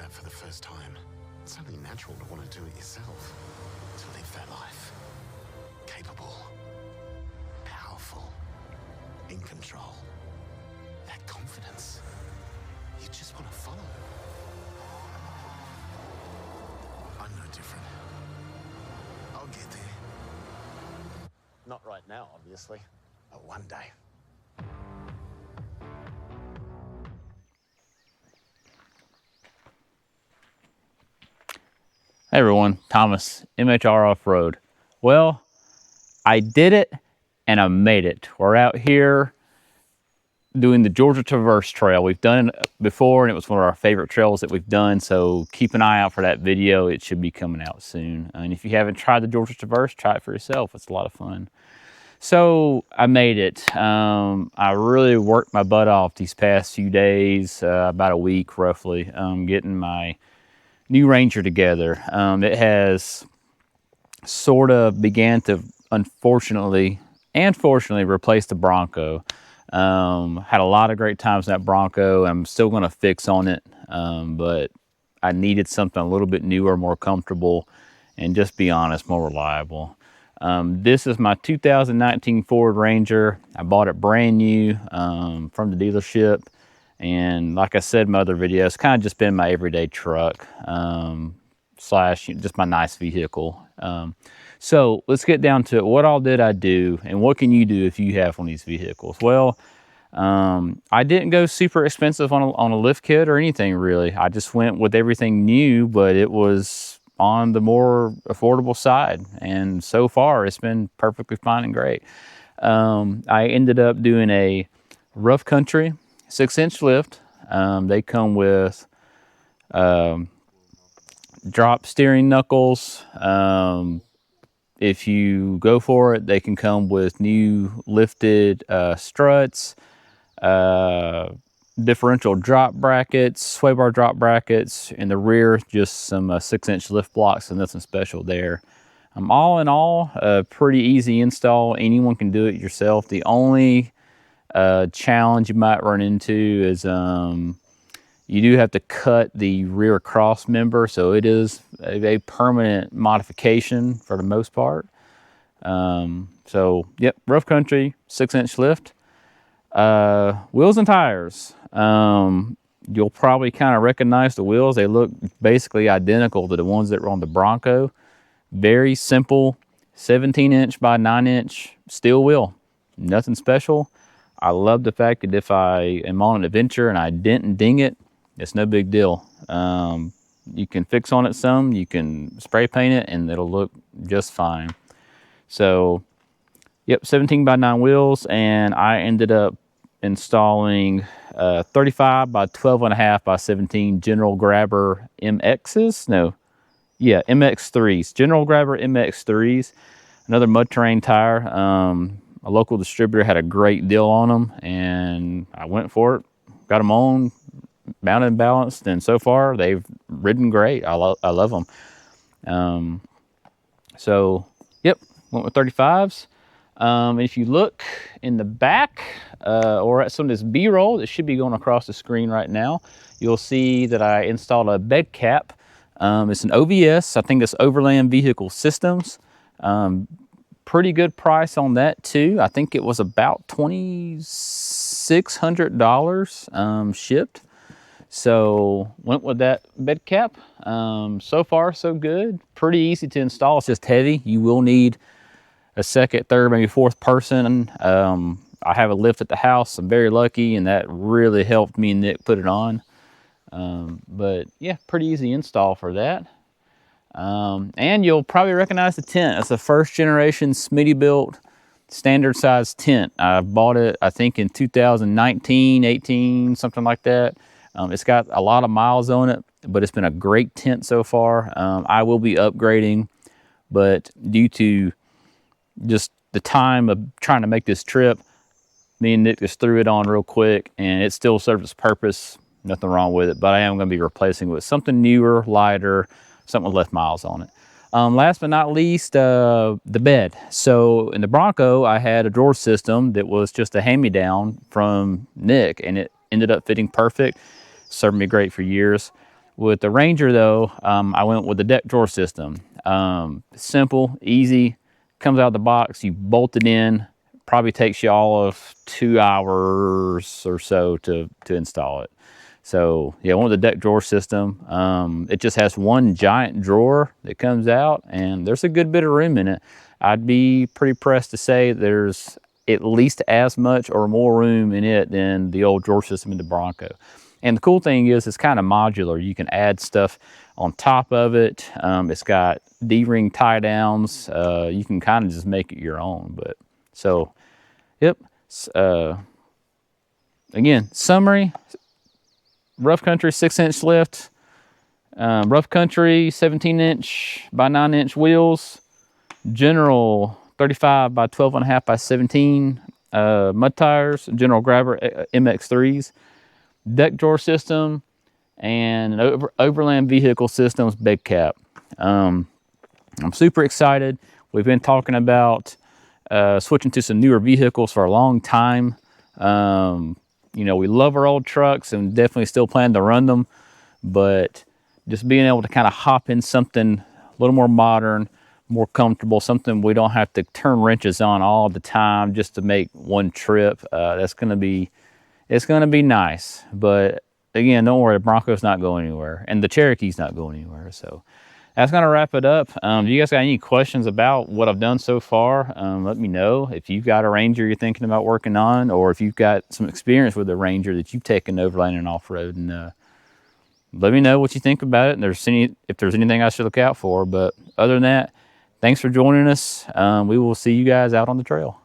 that for the first time, it's only natural to want to do it yourself. To live that life. Capable. Powerful. In control. That confidence. You just want to follow. I'm no different. I'll get there. Not right now, obviously, but one day. Hey everyone, Thomas, MHR Off-Road. Well, I did it and I made it. We're out here doing the Georgia Traverse Trail. We've done it before and it was one of our favorite trails that we've done, so keep an eye out for that video. It should be coming out soon. And if you haven't tried the Georgia Traverse, try it for yourself. It's a lot of fun. So I made it. I really worked my butt off these past few days, about a week roughly, getting my new Ranger together. It has sort of began to, unfortunately and fortunately, replace the Bronco. Had a lot of great times in that Bronco. I'm still going to fix on it, but I needed something a little bit newer, more comfortable, and just be honest, more reliable. This is my 2019 Ford Ranger. I bought it brand new from the dealership. And like I said in my other videos, it's kind of just been my everyday truck slash just my nice vehicle. So let's get down to it. What all did I do and what can you do if you have one of these vehicles? Well, I didn't go super expensive on a lift kit or anything really. I just went with everything new, but it was on the more affordable side. And so far it's been perfectly fine and great. I ended up doing a rough country 6-inch lift. They come with drop steering knuckles. If you go for it, they can come with new lifted struts, differential drop brackets, sway bar drop brackets. In the rear, just some 6-inch lift blocks, and nothing special there. All in all, a pretty easy install. Anyone can do it yourself. The only challenge you might run into is you do have to cut the rear cross member, so it is a permanent modification for the most part. So yep, rough country, 6-inch lift. Wheels and tires. You'll probably kind of recognize the wheels. They look basically identical to the ones that were on the Bronco. Very simple 17-inch by 9-inch steel wheel. Nothing special. I love the fact that if I am on an adventure and I dent and ding it, it's no big deal. You can fix on it some, you can spray paint it, and it'll look just fine. So, yep, 17 by 9 wheels, and I ended up installing 35 by 12.5 by 17 General Grabber MXs. No, yeah, MX3s. General Grabber MX3s. Another mud terrain tire. A local distributor had a great deal on them, and I went for it. Got them on, mounted and balanced, and so far they've ridden great. I love them. So, yep, went with 35s. If you look in the back or at some of this B-roll that should be going across the screen right now, you'll see that I installed a bed cap. It's an OVS. I think it's Overland Vehicle Systems. Pretty good price on that too. I think it was about $2,600 shipped. So went with that bed cap. So far so good. Pretty easy to install. It's just heavy. You will need a second, third, maybe fourth person. I have a lift at the house. I'm very lucky, and that really helped me and Nick put it on. But yeah, pretty easy install for that. And you'll probably recognize the tent. It's a first generation Smittybilt standard size tent. I bought it, I think, in 2019, 18, something like that. It's got a lot of miles on it, but it's been a great tent so far. I will be upgrading, but due to just the time of trying to make this trip, me and Nick just threw it on real quick, and it still serves its purpose. Nothing wrong with it, but I am going to be replacing it with something newer, lighter, something with less miles on it. Last but not least, the bed. So in the Bronco, I had a drawer system that was just a hand-me-down from Nick, and it ended up fitting perfect. Served me great for years. With the Ranger though, I went with the deck drawer system. Simple, easy, comes out of the box, you bolt it in, probably takes you all of 2 hours or so to install it. So yeah, I went with the deck drawer system. It just has one giant drawer that comes out, and there's a good bit of room in it. I'd be pretty pressed to say there's at least as much or more room in it than the old drawer system in the Bronco. And the cool thing is it's kind of modular. You can add stuff on top of it. It's got D-ring tie downs. You can kind of just make it your own. But so, yep. Again, summary, rough country 6-inch lift, rough country 17-inch by 9-inch wheels, general 35 by 12.5 by 17 mud tires, general grabber MX3s, deck drawer system, and an overland vehicle systems big cap. I'm super excited. We've been talking about switching to some newer vehicles for a long time. You know, we love our old trucks and definitely still plan to run them, but just being able to kind of hop in something a little more modern, more comfortable, something we don't have to turn wrenches on all the time just to make one trip. It's gonna be nice. But again, don't worry, the Bronco's not going anywhere, and the Cherokee's not going anywhere. So that's gonna wrap it up. Do you guys got any questions about what I've done so far? Let me know. If you've got a Ranger you're thinking about working on, or if you've got some experience with a Ranger that you've taken overlanding and off-road, and let me know what you think about it, and if there's anything I should look out for. But other than that, thanks for joining us. We will see you guys out on the trail.